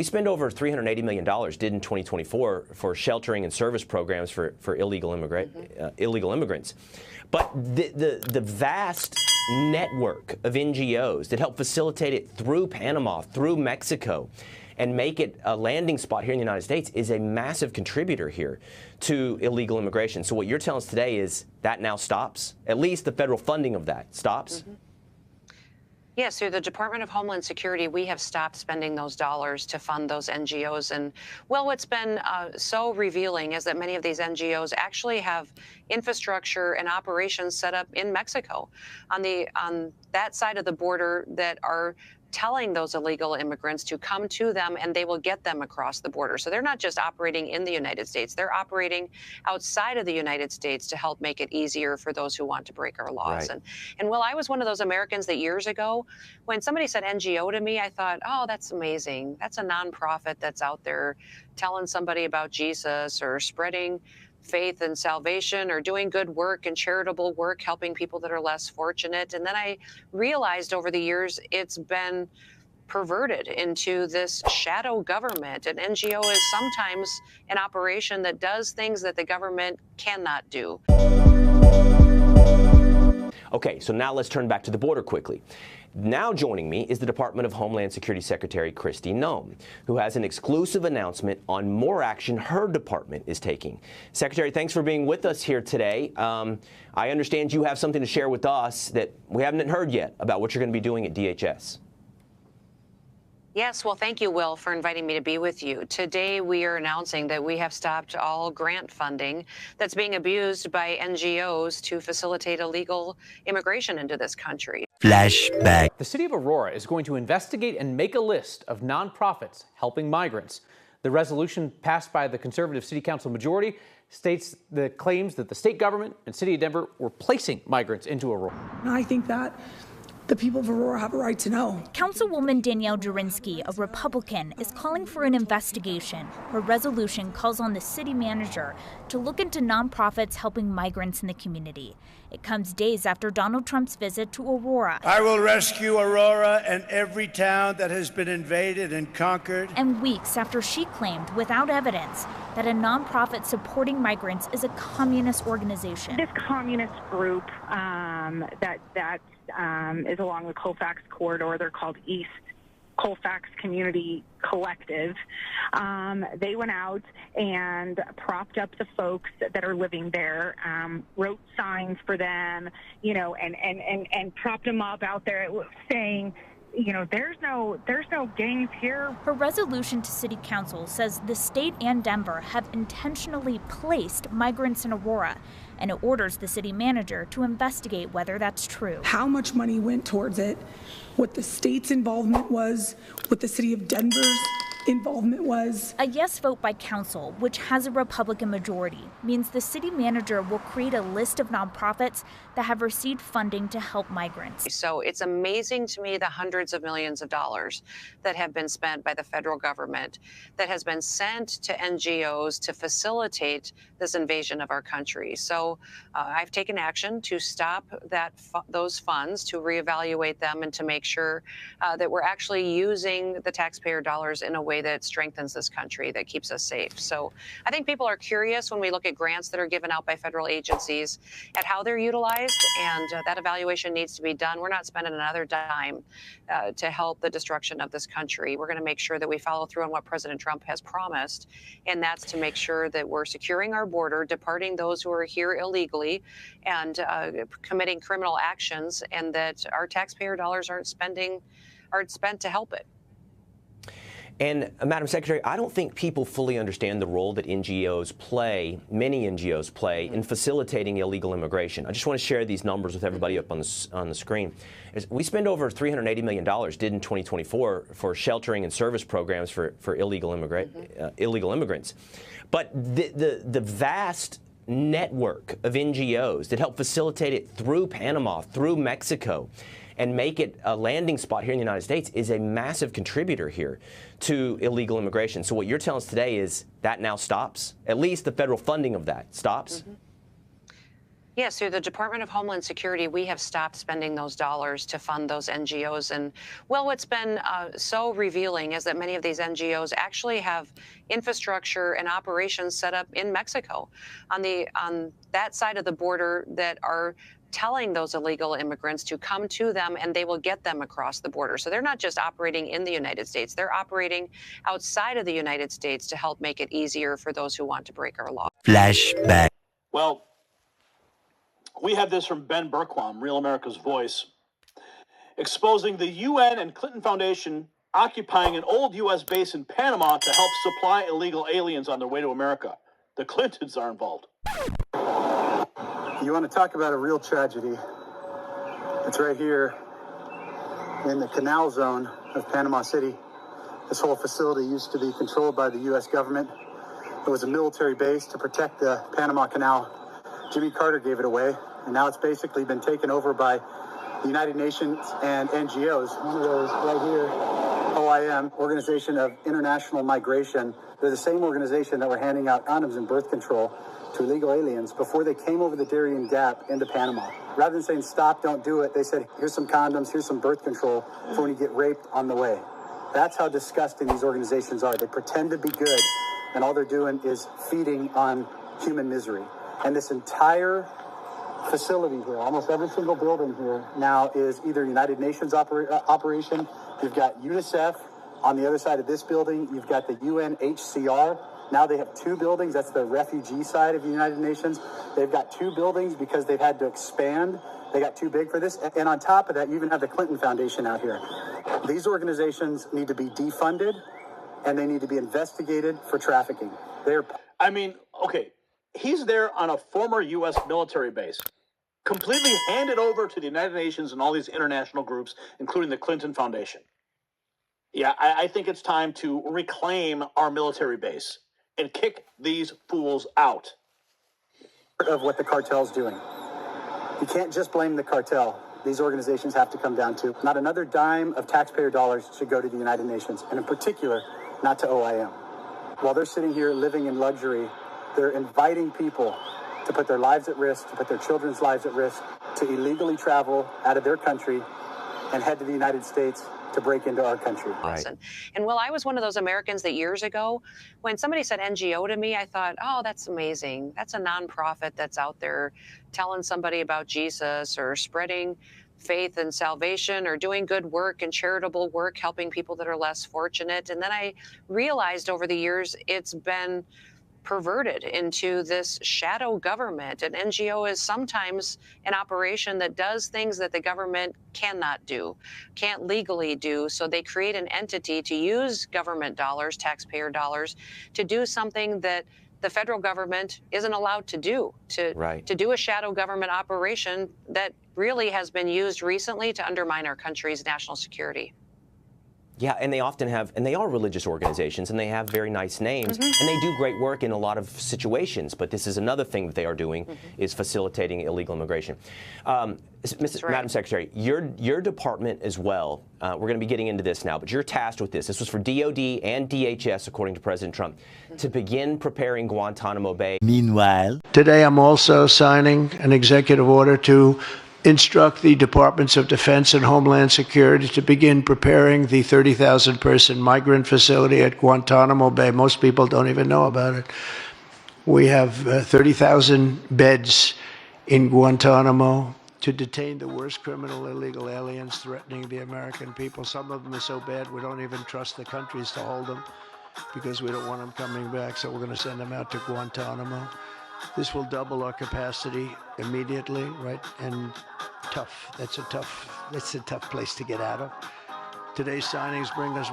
We spend over $380 million, did in 2024, for sheltering and service programs for illegal immigrants. But the vast network of NGOs that help facilitate it through Panama, through Mexico, and make it a landing spot here in the United States is a massive contributor here to illegal immigration. So what you're telling us today is that now stops? At least the federal funding of that stops? Mm-hmm. Yes, through the Department of Homeland Security, we have stopped spending those dollars to fund those NGOs. And, well, what's been so revealing is that many of these NGOs actually have infrastructure and operations set up in Mexico on that side of the border that are telling those illegal immigrants to come to them, and they will get them across the border. So they're not just operating in the United States, they're operating outside of the United States to help make it easier for those who want to break our laws. Right. And well, I was one of those Americans that years ago, when somebody said NGO to me, I thought, oh, that's amazing. That's a nonprofit that's out there telling somebody about Jesus or spreading faith and salvation or doing good work and charitable work, helping people that are less fortunate. And then I realized over the years it's been perverted into this shadow government. An NGO is sometimes an operation that does things that the government cannot do. Okay, so now let's turn back to the border quickly. Now joining me is the Department of Homeland Security Secretary Noem, who has an exclusive announcement on more action her department is taking. Secretary, thanks for being with us here today. I understand you have something to share with us that we haven't heard yet about what you're going to be doing at DHS. Yes, well, thank you, Will, for inviting me to be with you. Today, we are announcing that we have stopped all grant funding that's being abused by NGOs to facilitate illegal immigration into this country. Flashback. The city of Aurora is going to investigate and make a list of nonprofits helping migrants. The resolution passed by the conservative city council majority states the claims that the state government and city of Denver were placing migrants into Aurora. I think that the people of Aurora have a right to know. Councilwoman Danielle Durinsky, a Republican, is calling for an investigation. Her resolution calls on the city manager to look into nonprofits helping migrants in the community. It comes days after Donald Trump's visit to Aurora. I will rescue Aurora and every town that has been invaded and conquered. And weeks after she claimed, without evidence, that a nonprofit supporting migrants is a communist organization. This communist group that is along the Colfax corridor, they're called East Colfax Community Collective. They went out and propped up the folks that are living there, wrote signs for them, you know, and propped them up out there saying, you know, there's no gangs here. Her resolution to city council says the state and Denver have intentionally placed migrants in Aurora, and it orders the city manager to investigate whether that's true. How much money went towards it, what the state's involvement was, what the city of Denver's involvement was. A yes vote by council, which has a Republican majority, means the city manager will create a list of nonprofits that have received funding to help migrants. So it's amazing to me the hundreds of millions of dollars that have been spent by the federal government that has been sent to NGOs to facilitate this invasion of our country. So I've taken action to stop those funds, to reevaluate them, and to make sure that we're actually using the taxpayer dollars in a way that strengthens this country, that keeps us safe. So I think people are curious when we look at grants that are given out by federal agencies at how they're utilized, and that evaluation needs to be done. We're not spending another dime to help the destruction of this country. We're going to make sure that we follow through on what President Trump has promised, and that's to make sure that we're securing our border, departing those who are here illegally, and committing criminal actions, and that our taxpayer dollars aren't spent to help it. And, Madam Secretary, I don't think people fully understand the role that NGOs play, many NGOs play, in facilitating illegal immigration. I just want to share these numbers with everybody up on the screen. We spend over $380 million, did in 2024, for sheltering and service programs for illegal immigrants. But the vast network of NGOs that help facilitate it through Panama, through Mexico, and make it a landing spot here in the United States is a massive contributor here to illegal immigration. So what you're telling us today is that now stops? At least the federal funding of that stops? Yes, through the Department of Homeland Security, we have stopped spending those dollars to fund those NGOs. And, well, what's been so revealing is that many of these NGOs actually have infrastructure and operations set up in Mexico on that side of the border that are telling those illegal immigrants to come to them, and they will get them across the border. So they're not just operating in the United States, they're operating outside of the United States to help make it easier for those who want to break our law. Flashback. Well, we have this from Ben Berquam, Real America's Voice, exposing the UN and Clinton Foundation occupying an old U.S. base in Panama to help supply illegal aliens on their way to America. The Clintons are involved. You want to talk about a real tragedy? It's right here in the canal zone of Panama City. This whole facility used to be controlled by the U.S. government. It was a military base to protect the Panama Canal. Jimmy Carter gave it away, and now it's basically been taken over by the United Nations and NGOs. One of those right here, OIM, Organization of International Migration. They're the same organization that were handing out condoms and birth control to illegal aliens before they came over the Darien Gap into Panama. Rather than saying, stop, don't do it, they said, here's some condoms, here's some birth control for when you get raped on the way. That's how disgusting these organizations are. They pretend to be good, and all they're doing is feeding on human misery. And this entire facility here, almost every single building here now is either United Nations operation. You've got UNICEF on the other side of this building. You've got the UNHCR. Now they have two buildings. That's the refugee side of the United Nations. They've got two buildings because they've had to expand. They got too big for this. And on top of that, you even have the Clinton Foundation out here. These organizations need to be defunded, and they need to be investigated for trafficking. Okay, he's there on a former U.S. military base, completely handed over to the United Nations and all these international groups, including the Clinton Foundation. Yeah, I think it's time to reclaim our military base and kick these fools out. Of what the cartel's doing. You can't just blame the cartel. These organizations have to come down to. Not another dime of taxpayer dollars should go to the United Nations, and in particular, not to OIM. While they're sitting here living in luxury, they're inviting people to put their lives at risk, to put their children's lives at risk, to illegally travel out of their country and head to the United States to break into our country. Right. And well, I was one of those Americans that years ago, when somebody said NGO to me, I thought, oh, that's amazing. That's a nonprofit that's out there telling somebody about Jesus or spreading faith and salvation or doing good work and charitable work, helping people that are less fortunate. And then I realized over the years it's been perverted into this shadow government. An NGO is sometimes an operation that does things that the government cannot do, can't legally do. So they create an entity to use government dollars, taxpayer dollars, to do something that the federal government isn't allowed to do, to do a shadow government operation that really has been used recently to undermine our country's national security. Yeah, and they often have, and they are religious organizations, and they have very nice names, and they do great work in a lot of situations. But this is another thing that they are doing, is facilitating illegal immigration. Madam Secretary, your department as well, we're going to be getting into this now, but you're tasked with this. This was for DOD and DHS, according to President Trump, to begin preparing Guantanamo Bay. Meanwhile, today I'm also signing an executive order to instruct the Departments of Defense and Homeland Security to begin preparing the 30,000-person migrant facility at Guantanamo Bay. Most people don't even know about it. We have 30,000 beds in Guantanamo to detain the worst criminal illegal aliens threatening the American people. Some of them are so bad we don't even trust the countries to hold them because we don't want them coming back, so we're going to send them out to Guantanamo. This will double our capacity immediately, right? And tough. That's a tough place to get out of. Today's signings bring us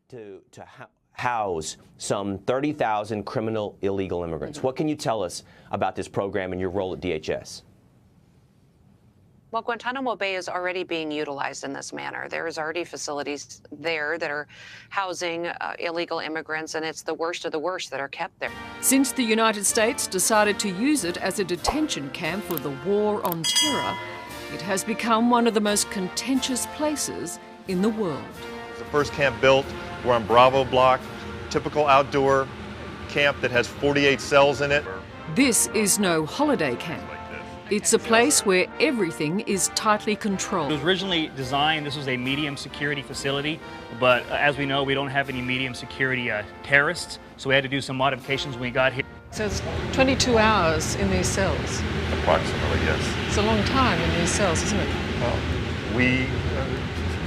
to house some 30,000 criminal illegal immigrants. What can you tell us about this program and your role at DHS? Well, Guantanamo Bay is already being utilized in this manner. There's already facilities there that are housing illegal immigrants, and it's the worst of the worst that are kept there. Since the United States decided to use it as a detention camp for the war on terror, it has become one of the most contentious places in the world. The first camp built, we're on Bravo Block, typical outdoor camp that has 48 cells in it. This is no holiday camp. It's a place where everything is tightly controlled. It was originally designed, this was a medium security facility, but as we know, we don't have any medium security terrorists, so we had to do some modifications when we got here. So it's 22 hours in these cells. Approximately, yes. It's a long time in these cells, isn't it? Well, we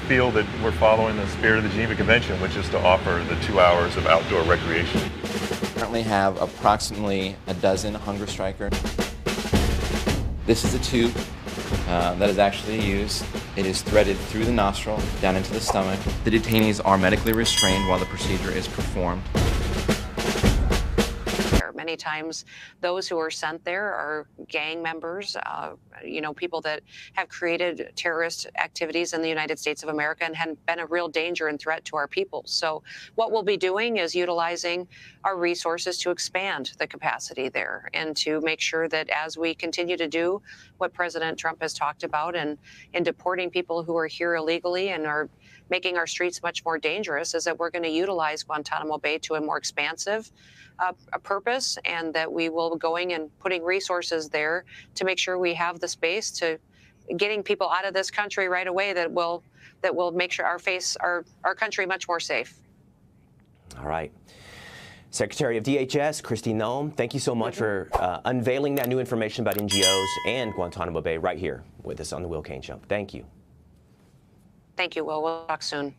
feel that we're following the spirit of the Geneva Convention, which is to offer the 2 hours of outdoor recreation. We currently have approximately a dozen hunger strikers. This is a tube that is actually used. It is threaded through the nostril down into the stomach. The detainees are medically restrained while the procedure is performed. Many times those who are sent there are gang members, people that have created terrorist activities in the United States of America and have been a real danger and threat to our people. So what we'll be doing is utilizing our resources to expand the capacity there and to make sure that as we continue to do what President Trump has talked about and in deporting people who are here illegally and are making our streets much more dangerous, is that we're going to utilize Guantanamo Bay to a more expansive a purpose, and that we will be going and putting resources there to make sure we have the space to getting people out of this country right away that will make sure our country much more safe. All right. Secretary of DHS, Kristi Noem, thank you so much for unveiling that new information about NGOs and Guantanamo Bay right here with us on The Will Cain Show. Thank you. Thank you, Will. We'll talk soon.